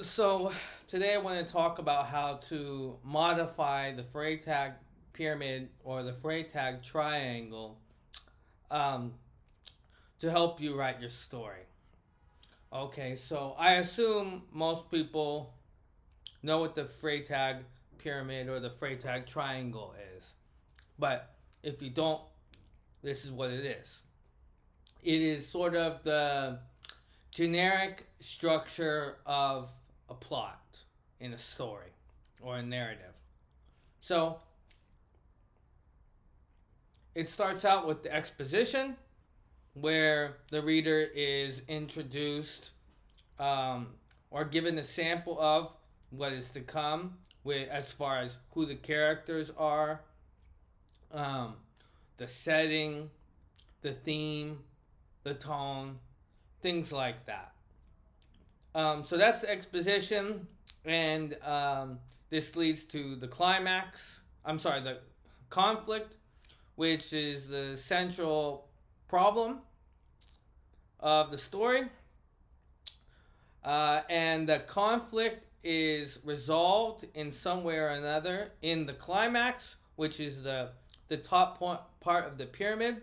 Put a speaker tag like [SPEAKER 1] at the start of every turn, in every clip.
[SPEAKER 1] So today I want to talk about how to modify the Freytag pyramid or the Freytag triangle um, to help you write your story. Okay, so I assume most people know what the Freytag pyramid or the Freytag triangle is. But if you don't, this is what it is. It is sort of the generic structure of a plot in a story or a narrative. So it starts out with the exposition, where the reader is introduced um, or given a sample of what is to come, with as far as who the characters are, um, the setting, the theme, the tone, things like that. So that's the exposition, and this leads to the climax. I'm sorry, the conflict, which is the central problem of the story. And the conflict is resolved in some way or another in the climax, which is the top part of the pyramid.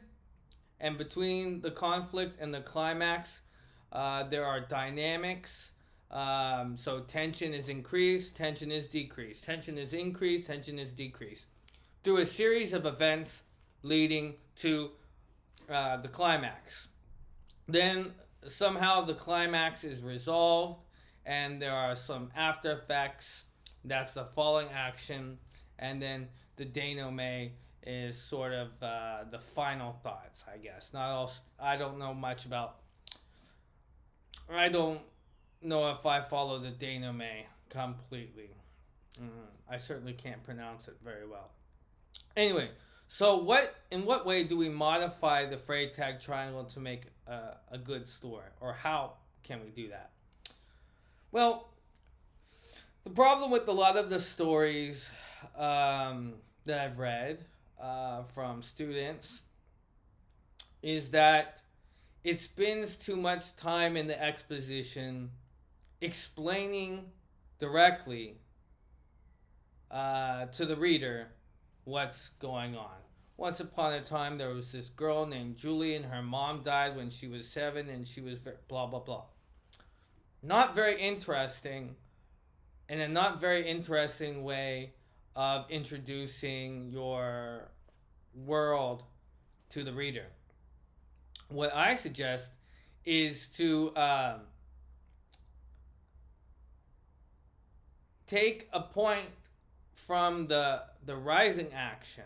[SPEAKER 1] And between the conflict and the climax, there are dynamics. So tension is increased, tension is decreased, tension is increased, tension is decreased through a series of events leading to the climax. Then somehow the climax is resolved, and there are some after effects. That's the falling action, and then the denouement is sort of the final thoughts, I guess. Not all. I don't know much about. I don't know if I follow the denouement completely. I certainly can't pronounce it very well. Anyway, so in what way do we modify the Freytag triangle to make a good story, or how can we do that? Well, the problem with a lot of the stories that I've read from students is that it spends too much time in the exposition explaining directly to the reader what's going on. Once upon a time, there was this girl named Julie, and her mom died when she was 7, and she was blah, blah, blah. Not very interesting, in a not very interesting way of introducing your world to the reader. What I suggest is to take a point from the rising action.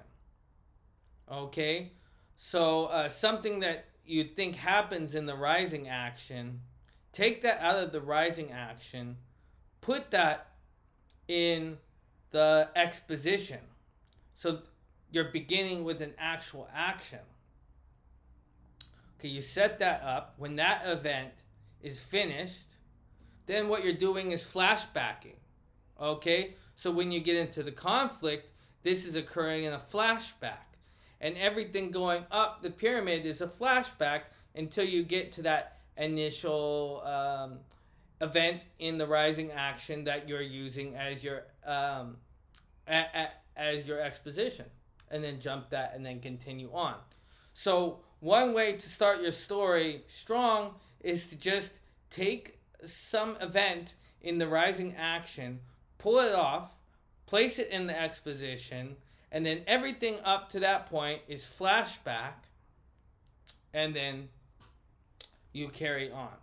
[SPEAKER 1] Okay, so something that you think happens in the rising action, take that out of the rising action, put that in the exposition. So you're beginning with an actual action. Okay, you set that up. When that event is finished, then what you're doing is flashbacking. Okay, so when you get into the conflict, this is occurring in a flashback. And everything going up the pyramid is a flashback until you get to that initial event in the rising action that you're using as your as your exposition, and then jump that and then continue on. So one way to start your story strong is to just take some event in the rising action, pull it off, place it in the exposition, and then everything up to that point is flashback, and then you carry on.